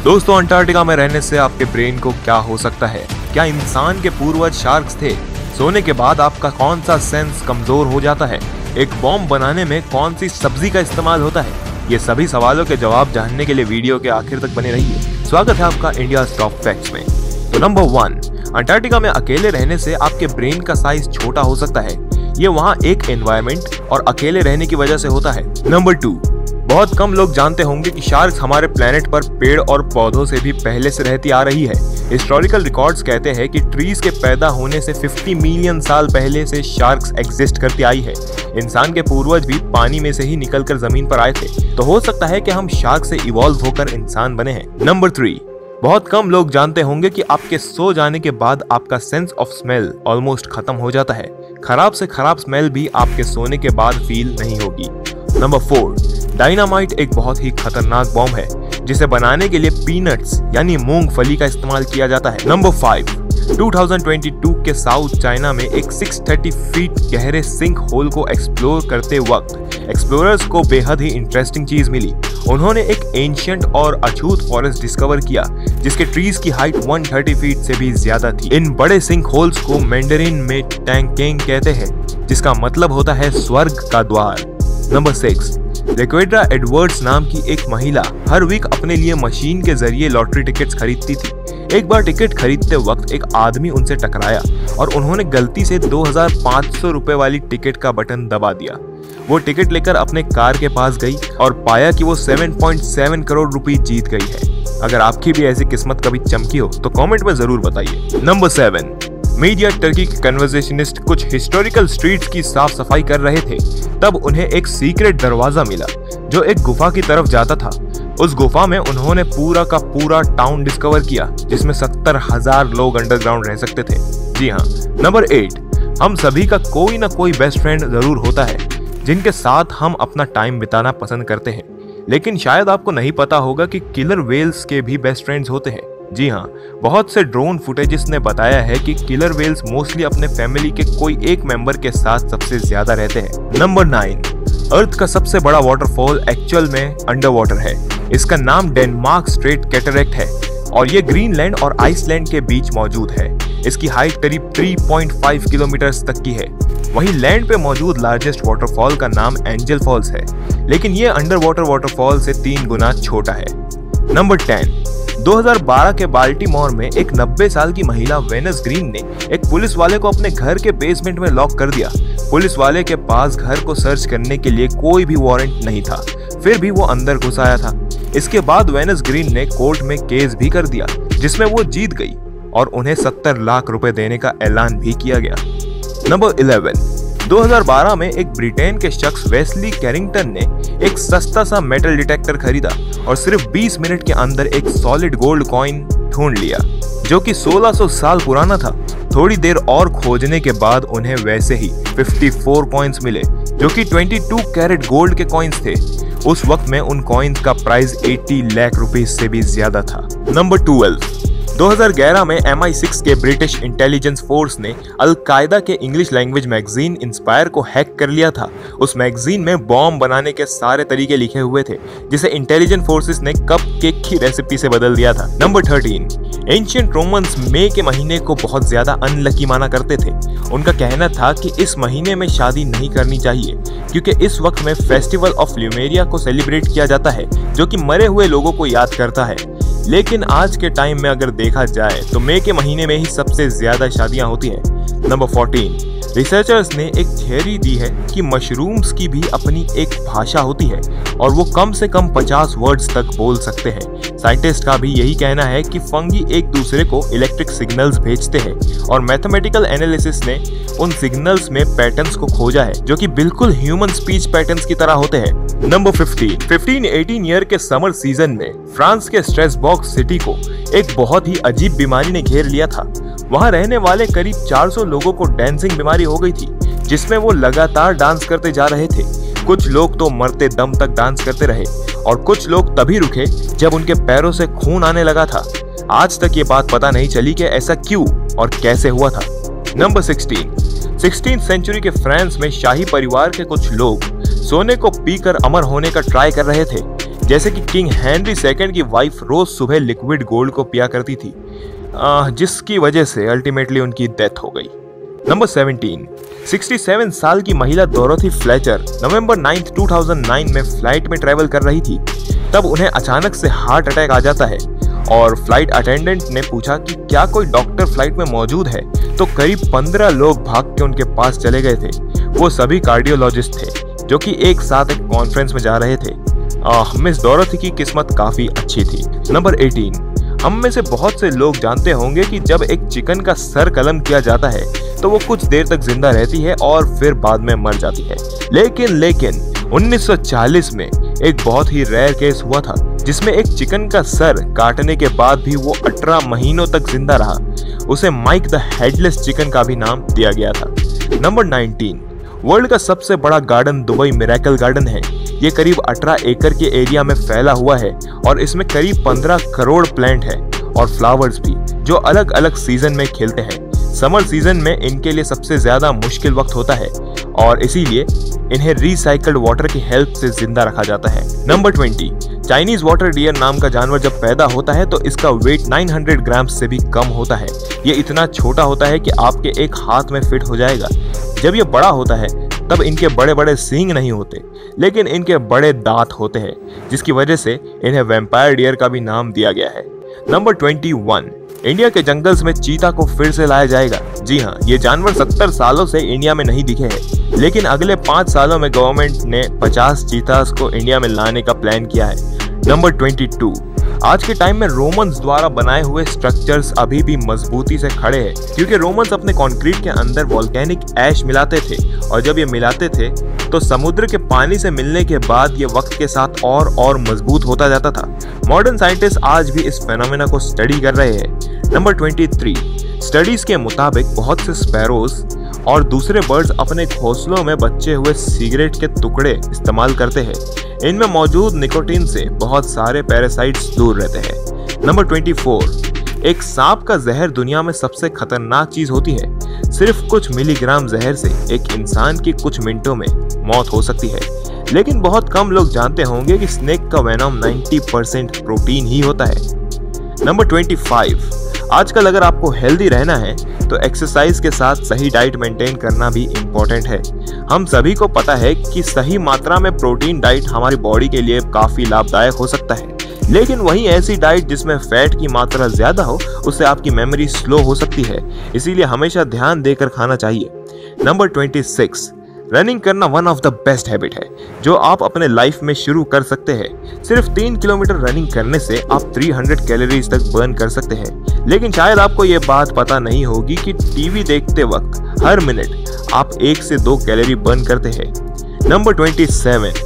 दोस्तों, अंटार्कटिका में रहने से आपके ब्रेन को क्या हो सकता है? क्या इंसान के पूर्वज शार्क्स थे? सोने के बाद आपका कौन सा सेंस कमजोर हो जाता है? एक बॉम्ब बनाने में कौन सी सब्जी का इस्तेमाल होता है? ये सभी सवालों के जवाब जानने के लिए वीडियो के आखिर तक बने रहिए। स्वागत है आपका इंडिया टॉप फैक्ट्स में। तो नंबर 1, अंटार्कटिका में अकेले रहने से आपके ब्रेन का साइज छोटा हो सकता है। ये वहाँ एक एनवायरनमेंट और अकेले रहने की वजह से होता है। नंबर 2, बहुत कम लोग जानते होंगे कि शार्क्स हमारे प्लेनेट पर पेड़ और पौधों से भी पहले से रहती आ रही है। हिस्टोरिकल रिकॉर्ड्स कहते हैं कि ट्रीज के पैदा होने से 50 मिलियन साल पहले से शार्क्स एग्जिस्ट करती आई है। इंसान के पूर्वज भी पानी में से ही निकलकर जमीन पर आए थे, तो हो सकता है कि हम शार्क से इवॉल्व होकर इंसान बने हैं। नंबर 3, बहुत कम लोग जानते होंगे कि आपके सो जाने के बाद आपका सेंस ऑफ स्मेल ऑलमोस्ट खत्म हो जाता है। खराब से खराब स्मेल भी आपके सोने के बाद फील नहीं होगी। नंबर 4, डायनामाइट एक बहुत ही खतरनाक बॉम्ब है जिसे बनाने के लिए पीनट्स यानी मूंगफली का इस्तेमाल किया जाता है। नंबर 5, 2022 के साउथ चाइना में एक 630 फीट गहरे सिंक होल को एक्सप्लोर करते वक्त एक्सप्लोरर्स को बेहद ही इंटरेस्टिंग चीज मिली। उन्होंने एक एंशिएंट और अछूत फॉरेस्ट डिस्कवर किया जिसके ट्रीज की हाइट 130 फीट से भी ज्यादा थी। इन बड़े सिंक होल्स को मैंडरिन में टैंकेंग कहते हैं, जिसका मतलब होता है स्वर्ग का द्वार। नंबर 6, लेक्वेड्रा एडवर्ड्स नाम की एक महिला हर वीक अपने लिए मशीन के जरिए लॉटरी टिकट्स खरीदती थी। एक बार टिकट खरीदते वक्त एक आदमी उनसे टकराया और उन्होंने गलती से 2500 रुपए वाली टिकट का बटन दबा दिया। वो टिकट लेकर अपने कार के पास गई और पाया कि वो 7.7 करोड़ रुपए जीत गई है। अगर आपकी भी ऐसी किस्मत कभी चमकी हो तो कमेंट में जरूर बताइए। नंबर 7, मीडिया टर्की के कन्वर्सेशनिस्ट कुछ हिस्टोरिकल स्ट्रीट्स की साफ सफाई कर रहे थे, तब उन्हें एक सीक्रेट दरवाजा मिला जो एक गुफा की तरफ जाता था। उस गुफा में उन्होंने पूरा का पूरा टाउन डिस्कवर किया जिसमें 70,000 लोग अंडरग्राउंड रह सकते थे। जी हाँ। नंबर 8, हम सभी का कोई ना कोई बेस्ट फ्रेंड जरूर होता है जिनके साथ हम अपना टाइम बिताना पसंद करते हैं, लेकिन शायद आपको नहीं पता होगा कि किलर वेल्स के भी बेस्ट फ्रेंड्स होते हैं। जी हाँ, बहुत से ड्रोन फुटेजेस ने बताया है कि किलर वेल्स मोस्टली अपने फैमिली के कोई एक मेंबर के साथ सबसे ज्यादा रहते हैं। नंबर 9, अर्थ का सबसे बड़ा वाटरफॉल एक्चुअल में अंडर वाटर है। इसका नाम डेनमार्क स्ट्रेट कैटरेक्ट है और ये ग्रीनलैंड और आइसलैंड के बीच मौजूद है। इसकी हाइट करीब 3.5 किलोमीटर तक की है। वहीं लैंड पे मौजूद लार्जेस्ट वाटरफॉल का नाम एंजल फॉल्स है, लेकिन ये अंडर वाटर वाटरफॉल से 3 गुना छोटा है। नंबर 10, 2012 के बाल्टीमोर में एक 90 साल की महिला वेनस ग्रीन ने एक पुलिस वाले को अपने घर के बेसमेंट में लॉक कर दिया। पुलिस वाले के पास घर को सर्च करने के लिए कोई भी वारंट नहीं था, फिर भी वो अंदर घुस आया था। इसके बाद वेनस ग्रीन ने कोर्ट में केस भी कर दिया जिसमें वो जीत गई और उन्हें 70 लाख रुपए देने का ऐलान भी किया गया। नंबर 11, 2012 में एक ब्रिटेन के शख्स वेस्ली कैरिंगटन ने एक सस्ता सा मेटल डिटेक्टर खरीदा और सिर्फ 20 मिनट के अंदर एक सॉलिड गोल्ड कॉइन ढूंढ लिया जो कि 1600 साल पुराना था। थोड़ी देर और खोजने के बाद उन्हें वैसे ही 54 कॉइन्स मिले जो कि 22 कैरेट गोल्ड के कॉइन्स थे। उस वक्त में उन कॉइन्स का प्राइस 80 लाख रुपए से भी ज्यादा था। नंबर 12, 2011 में MI6 के ब्रिटिश इंटेलिजेंस फोर्स ने अल-कायदा के इंग्लिश लैंग्वेज मैगजीन इंस्पायर को हैक कर लिया था। उस मैगजीन में बॉम्ब बनाने के सारे तरीके लिखे हुए थे जिसे इंटेलिजेंस फोर्सेस ने कप केक की रेसिपी से बदल दिया था। नंबर 13, एंशिएंट रोमन्स मई के महीने को बहुत ज्यादा अनलकी माना करते थे। उनका कहना था कि इस महीने में शादी नहीं करनी चाहिए क्योंकि इस वक्त में फेस्टिवल ऑफ ल्यूमेरिया को सेलिब्रेट किया जाता है जो कि मरे हुए लोगों को याद करता है। लेकिन आज के टाइम में अगर देखा जाए तो मई के महीने में ही सबसे ज्यादा शादियां होती हैं। नंबर 14, रिसर्चर्स ने एक थियरी दी है कि मशरूम्स की भी अपनी एक भाषा होती है और वो कम से कम 50 वर्ड्स तक बोल सकते हैं। साइंटिस्ट का भी यही कहना है कि फंगी एक दूसरे को इलेक्ट्रिक सिग्नल्स भेजते हैं और मैथमेटिकल एनालिसिस ने उन सिग्नल्स में पैटर्न्स को खोजा है जो कि बिल्कुल ह्यूमन स्पीच पैटर्न्स की तरह होते हैं। नंबर 15 ईयर के समर सीजन में फ्रांस के स्ट्रेसबर्ग सिटी को एक बहुत ही अजीब बीमारी ने घेर लिया था। वहां रहने वाले करीब 400 लोगों को डांसिंग बीमारी हो गई थी जिसमें वो लगातार डांस करते जा रहे थे। कुछ लोग तो मरते दम तक डांस करते रहे और कुछ लोग तभी रुके जब उनके पैरों से खून आने लगा था। आज तक ये बात पता नहीं चली कि ऐसा क्यों और कैसे हुआ था। नंबर 16th सेंचुरी के फ्रांस में शाही परिवार के कुछ लोग सोने को पीकर अमर होने का ट्राई कर रहे थे। जैसे कि किंग हेनरी सेकंड की वाइफ रोज सुबह लिक्विड गोल्ड को पिया करती थी, जिसकी वजह से अल्टीमेटली उनकी डेथ हो गई। नंबर 17, 67 साल की महिला डोरोथी फ्लेचर नवंबर 9, 2009 में फ्लाइट में ट्रेवल कर रही थी। तब उन्हें अचानक से हार्ट अटैक आ जाता है और फ्लाइट अटेंडेंट ने पूछा कि क्या कोई डॉक्टर फ्लाइट में मौजूद है, तो करीब 15 लोग भाग के उनके पास चले गए थे। वो सभी कार्डियोलॉजिस्ट थे जो कि एक साथ एक कॉन्फ्रेंस में जा रहे थे। मिस डोरोथी की किस्मत काफी अच्छी थी। नंबर 18, हम में से बहुत से लोग जानते होंगे कि जब एक चिकन का सर कलम किया जाता है तो वो कुछ देर तक जिंदा रहती है और फिर बाद में मर जाती है। लेकिन 1940 में एक बहुत ही रेयर केस हुआ था जिसमें एक चिकन का सर काटने के बाद भी वो 18 महीनों तक जिंदा रहा। उसे माइक द हेडलेस चिकन का भी नाम दिया गया था। नंबर 19, वर्ल्ड का सबसे बड़ा गार्डन दुबई मिरेकल गार्डन है। ये करीब 18 एकड़ के एरिया में फैला हुआ है और इसमें करीब 15 करोड़ प्लांट है और फ्लावर्स भी, जो अलग अलग सीजन में खिलते हैं। समर सीजन में इनके लिए सबसे ज्यादा मुश्किल वक्त होता है और इसीलिए इन्हें रिसाइकल्ड वाटर की हेल्प से जिंदा रखा जाता है। नंबर 20, चाइनीज वाटर डियर नाम का जानवर जब पैदा होता है तो इसका वेट 900 ग्राम से भी कम होता है। ये इतना छोटा होता है कि आपके एक हाथ में फिट हो जाएगा। जब ये बड़ा होता है तब इनके बड़े बड़े सींग नहीं होते, लेकिन इनके बड़े दांत होते हैं, जिसकी वजह से इन्हें वैम्पायर डियर का भी नाम दिया गया है। नंबर 21, इंडिया के जंगल्स में चीता को फिर से लाया जाएगा। जी हाँ, ये जानवर 70 सालों से इंडिया में नहीं दिखे हैं, लेकिन अगले 5 सालों में गवर्नमेंट ने 50 चीतास को इंडिया में लाने का प्लान किया है। नंबर 22, आज के टाइम में रोमन्स द्वारा बनाए हुए स्ट्रक्चर्स अभी भी मजबूती से खड़े हैं, क्योंकि रोमन्स अपने कंक्रीट के अंदर वोल्केनिक ऐश मिलाते थे और जब ये मिलाते थे तो समुद्र के पानी से मिलने के बाद ये वक्त के साथ और मजबूत होता जाता था। मॉडर्न साइंटिस्ट आज भी इस फेनोमेना को स्टडी कर रहे हैं। नंबर 23, स्टडीज के मुताबिक बहुत से स्पैरोज और दूसरे बर्ड्स अपने घोंसलों में बचे हुए सिगरेट के टुकड़े इस्तेमाल करते हैं। इनमें मौजूद निकोटीन से बहुत सारे पैरासाइट्स दूर रहते हैं। नंबर 24, एक सांप का जहर दुनिया में सबसे खतरनाक चीज होती है। सिर्फ कुछ मिलीग्राम जहर से एक इंसान की कुछ मिनटों में मौत हो सकती है, लेकिन बहुत कम लोग जानते होंगे कि स्नेक का वेनम 90% प्रोटीन ही होता है। नंबर 25, आजकल अगर आपको हेल्दी रहना है तो एक्सरसाइज के साथ सही डाइट मेंटेन करना भी इम्पोर्टेंट है। हम सभी को पता है कि सही मात्रा में प्रोटीन डाइट हमारी बॉडी के लिए काफी लाभदायक हो सकता है, लेकिन वहीं ऐसी डाइट जिसमें फैट की मात्रा ज्यादा हो उससे आपकी मेमोरी स्लो हो सकती है, इसीलिए हमेशा ध्यान देकर खाना चाहिए। नंबर 26, रनिंग करना one of the best habit है जो आप अपने लाइफ में शुरू कर सकते हैं। सिर्फ 3 किलोमीटर रनिंग करने से आप 300 कैलोरीज तक बर्न कर सकते हैं, लेकिन शायद आपको ये बात पता नहीं होगी कि टीवी देखते वक्त हर मिनट आप 1 से 2 कैलोरी बर्न करते हैं। नंबर 27,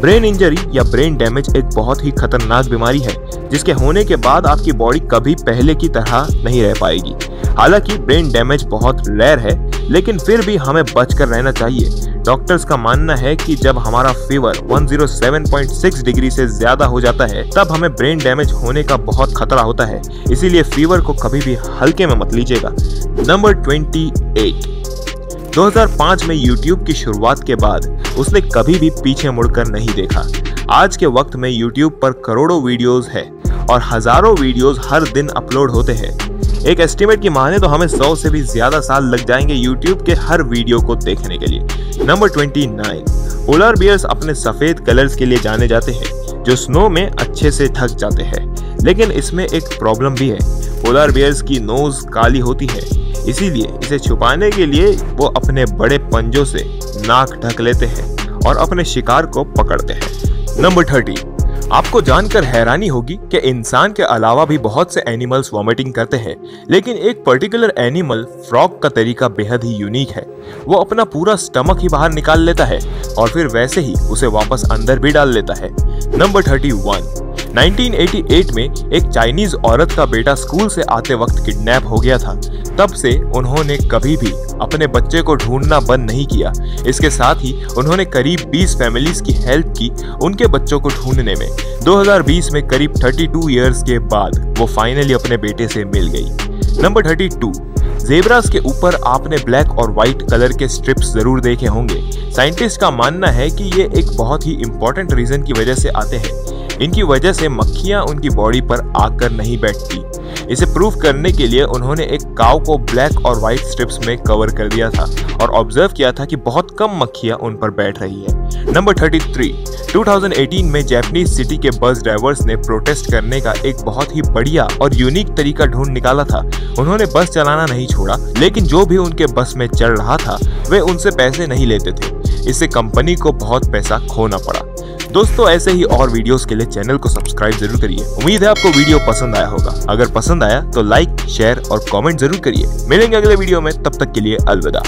ब्रेन इंजरी या ब्रेन डैमेज एक बहुत ही खतरनाक बीमारी है जिसके होने के बाद आपकी बॉडी कभी पहले की तरह नहीं रह पाएगी। हालांकि ब्रेन डैमेज बहुत रेयर है, लेकिन फिर भी हमें बचकर रहना चाहिए। डॉक्टर्स का मानना है कि जब हमारा फीवर 107.6 डिग्री से ज्यादा हो जाता है तब हमें ब्रेन डैमेज होने का बहुत खतरा होता है, इसीलिए फीवर को कभी भी हल्के में मत लीजिएगा। नंबर 28, 2005 में YouTube की शुरुआत के बाद उसने कभी भी पीछे मुड़कर नहीं देखा। आज के वक्त में YouTube पर करोड़ों वीडियोस है और हजारों वीडियोस हर दिन अपलोड होते हैं। एक एस्टिमेट की माने तो हमें 100 से भी ज्यादा साल लग जाएंगे YouTube के हर वीडियो को देखने के लिए। नंबर 29, पोलर बियर्स अपने सफेद कलर्स के लिए जाने जाते हैं जो स्नो में अच्छे से ढक जाते हैं, लेकिन इसमें एक प्रॉब्लम भी है। पोलर बियर्स की नोज काली होती है, इसीलिए इसे छुपाने के लिए वो अपने बड़े पंजों से नाक ढक लेते हैं और अपने शिकार को पकड़ते हैं। नंबर 30, आपको जानकर हैरानी होगी कि इंसान के अलावा भी बहुत से एनिमल्स वॉमिटिंग करते हैं, लेकिन एक पर्टिकुलर एनिमल फ्रॉग का तरीका बेहद ही यूनिक है। वो अपना पूरा स्टमक ही बाहर निकाल लेता है और फिर वैसे ही उसे वापस अंदर भी डाल लेता है। नंबर 31, 1988 में एक चाइनीज औरत का बेटा स्कूल से आते वक्त किडनैप हो गया था। तब से उन्होंने कभी भी अपने बच्चे को ढूंढना बंद नहीं किया। इसके साथ ही उन्होंने करीब 20 फैमिलीज की हेल्प की उनके बच्चों को ढूंढने में। 2020 में करीब 32 इयर्स के बाद वो फाइनली अपने बेटे से मिल गई। नंबर 32, ज़ेब्रास के ऊपर आपने ब्लैक और व्हाइट कलर के स्ट्रिप्स जरूर देखे होंगे। साइंटिस्ट का मानना है कि ये एक बहुत ही इंपॉर्टेंट रीजन की वजह से आते हैं। इनकी वजह से मक्खियां उनकी बॉडी पर आकर नहीं बैठती। इसे प्रूव करने के लिए उन्होंने एक काऊ को ब्लैक और व्हाइट स्ट्रिप्स में कवर कर दिया था और ऑब्जर्व किया था कि बहुत कम मक्खियां उन पर बैठ रही है। नंबर 33, 2018 में जापानीज सिटी के बस ड्राइवर्स ने प्रोटेस्ट करने का एक बहुत ही बढ़िया और यूनिक तरीका ढूंढ निकाला था। उन्होंने बस चलाना नहीं छोड़ा, लेकिन जो भी उनके बस में चढ़ रहा था वे उनसे पैसे नहीं लेते थे। इससे कंपनी को बहुत पैसा खोना पड़ा। दोस्तों, ऐसे ही और वीडियोस के लिए चैनल को सब्सक्राइब जरूर करिए। उम्मीद है आपको वीडियो पसंद आया होगा। अगर पसंद आया तो लाइक, शेयर और कमेंट जरूर करिए। मिलेंगे अगले वीडियो में, तब तक के लिए अलविदा।